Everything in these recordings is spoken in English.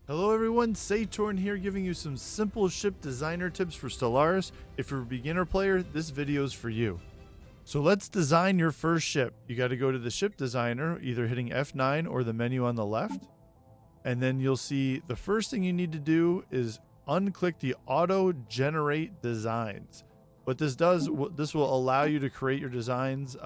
Hello everyone, Satorn here giving you some simple ship designer tips for Stellaris. If you're a beginner player, this video is for you. So let's design your first ship. You got to go to the ship designer, either hitting F9 or the menu on the left. And then you'll see the first thing you need to do is unclick the auto generate designs. What this does, this will allow you to create your designs.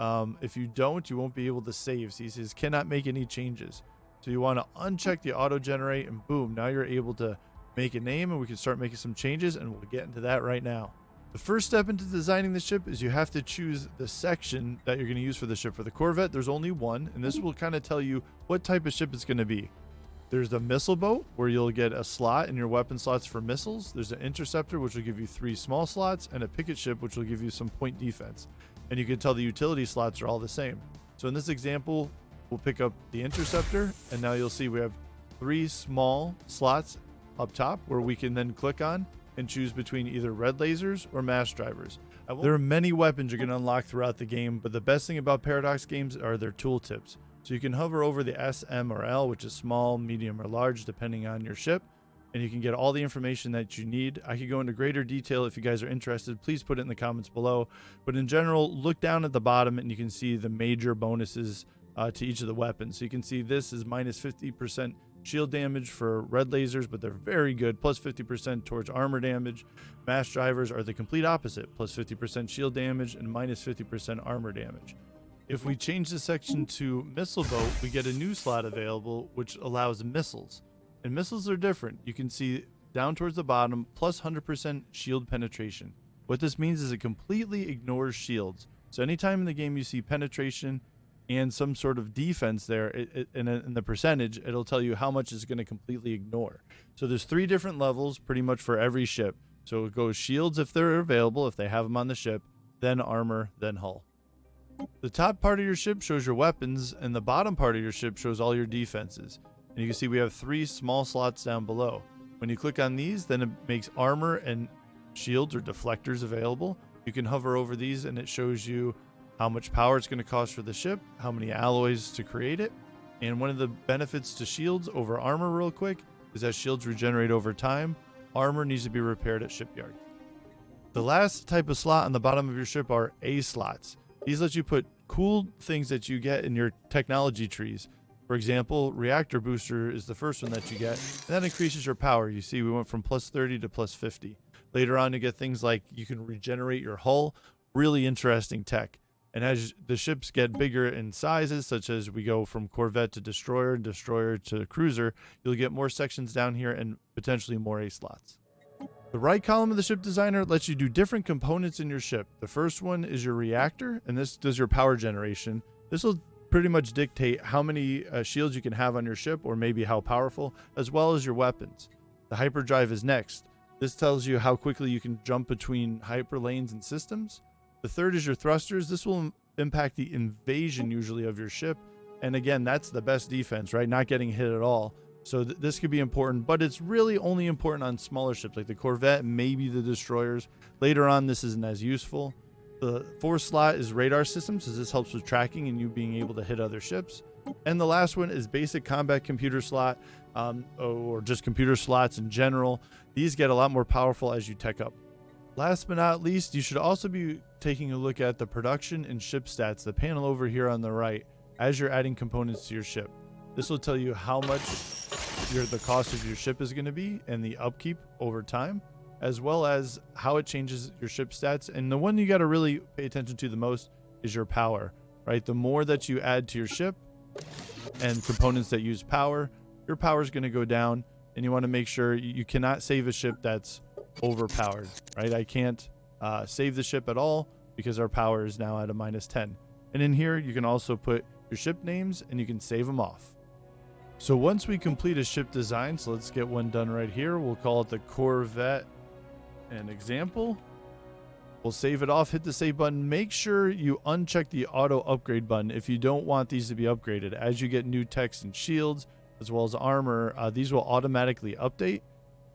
If you don't, you won't be able to save. So he says cannot make any changes. So you want to uncheck the auto generate and boom, now you're able to make a name and we can start making some changes, and we'll get into that right now. The first step into designing the ship is you have to choose the section that you're going to use for the ship. For the Corvette, there's only one, and this will kind of tell you what type of ship it's going to be. There's the missile boat, where you'll get a slot in your weapon slots for missiles. There's an interceptor, which will give you 3 small slots, and a picket ship, which will give you some point defense. And you can tell the utility slots are all the same. So in this example, we'll pick up the interceptor, and now you'll see we have 3 small slots up top where we can then click on and choose between either red lasers or mass drivers. There are many weapons you're going to unlock throughout the game, but the best thing about Paradox games are their tooltips. So you can hover over the S, M, or L, which is small, medium, or large, depending on your ship, and you can get all the information that you need. I could go into greater detail if you guys are interested. Please put it in the comments below. But in general, look down at the bottom and you can see the major bonuses to each of the weapons. So you can see this is minus 50% shield damage for red lasers, but they're very good, plus 50% towards armor damage. Mass drivers are the complete opposite, plus 50% shield damage and minus 50% armor damage. If we change the section to missile boat, we get a new slot available which allows missiles, and missiles are different. You can see down towards the bottom, plus 100% shield penetration. What this means is it completely ignores shields. So anytime in the game you see penetration and some sort of defense there, in the percentage, it'll tell you how much it's going to completely ignore. So there's 3 different levels pretty much for every ship. So it goes shields if they're available, if they have them on the ship, then armor, then hull. The top part of your ship shows your weapons, and the bottom part of your ship shows all your defenses. And you can see we have 3 small slots down below. When you click on these, then it makes armor and shields or deflectors available. You can hover over these and it shows you how much power it's going to cost for the ship, how many alloys to create it. And one of the benefits to shields over armor real quick is that shields regenerate over time. Armor needs to be repaired at shipyard. The last type of slot on the bottom of your ship are A slots. These let you put cool things that you get in your technology trees. For example, reactor booster is the first one that you get, and that increases your power. You see we went from plus 30 to plus 50. Later on you get things like you can regenerate your hull, really interesting tech. And as the ships get bigger in sizes, such as we go from Corvette to Destroyer, Destroyer to Cruiser, you'll get more sections down here and potentially more A slots. The right column of the ship designer lets you do different components in your ship. The first one is your reactor, and this does your power generation. This will pretty much dictate how many shields you can have on your ship, or maybe how powerful, as well as your weapons. The hyperdrive is next. This tells you how quickly you can jump between hyper lanes and systems. The third is your thrusters. This will impact the invasion usually of your ship. And again, that's the best defense, right? Not getting hit at all. So this could be important, but it's really only important on smaller ships like the Corvette, maybe the destroyers. Later on, this isn't as useful. The 4th slot is radar systems, as this helps with tracking and you being able to hit other ships. And the last one is basic combat computer slot, or just computer slots in general. These get a lot more powerful as you tech up. Last but not least, you should also be taking a look at the production and ship stats, the panel over here on the right, as you're adding components to your ship. This will tell you how much the cost of your ship is going to be and the upkeep over time, as well as how it changes your ship stats. And the one you got to really pay attention to the most is your power, right? The more that you add to your ship and components that use power, your power is going to go down, and you want to make sure you cannot save a ship that's overpowered, right? I can't save the ship at all because our power is now at a minus 10. And in here, you can also put your ship names and you can save them off. So once we complete a ship design, so let's get one done right here. We'll call it the Corvette, an example. We'll save it off, hit the save button. Make sure you uncheck the auto upgrade button if you don't want these to be upgraded. As you get new text and shields, as well as armor, these will automatically update,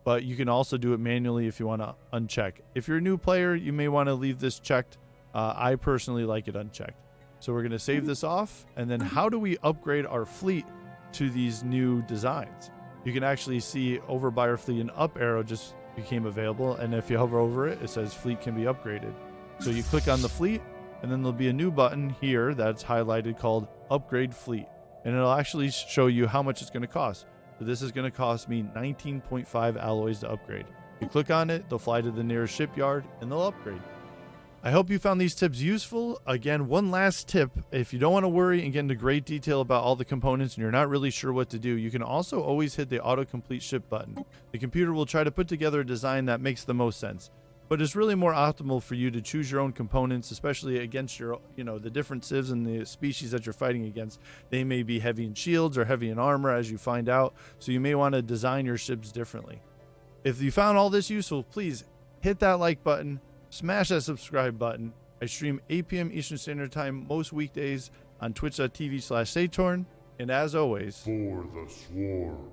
but you can also do it manually if you want to uncheck. If you're a new player, you may want to leave this checked. I personally like it unchecked. So we're going to save this off, and then how do we upgrade our fleet to these new designs? you can actually see over buyer fleet, an up arrow just became available. And if you hover over it, it says fleet can be upgraded. So you click on the fleet, and then there'll be a new button here that's highlighted called upgrade fleet. And it'll actually show you how much it's going to cost. So this is going to cost me 19.5 alloys to upgrade. You click on it, they'll fly to the nearest shipyard, and they'll upgrade. I hope you found these tips useful. Again, one last tip. If you don't want to worry and get into great detail about all the components and you're not really sure what to do, you can also always hit the autocomplete ship button. The computer will try to put together a design that makes the most sense. But it's really more optimal for you to choose your own components, especially against your, the different civs and the species that you're fighting against. They may be heavy in shields or heavy in armor, as you find out. So you may want to design your ships differently. If you found all this useful, please hit that like button, smash that subscribe button. I stream 8 p.m. Eastern Standard Time most weekdays on twitch.tv/Satorn. And as always, for the swarm.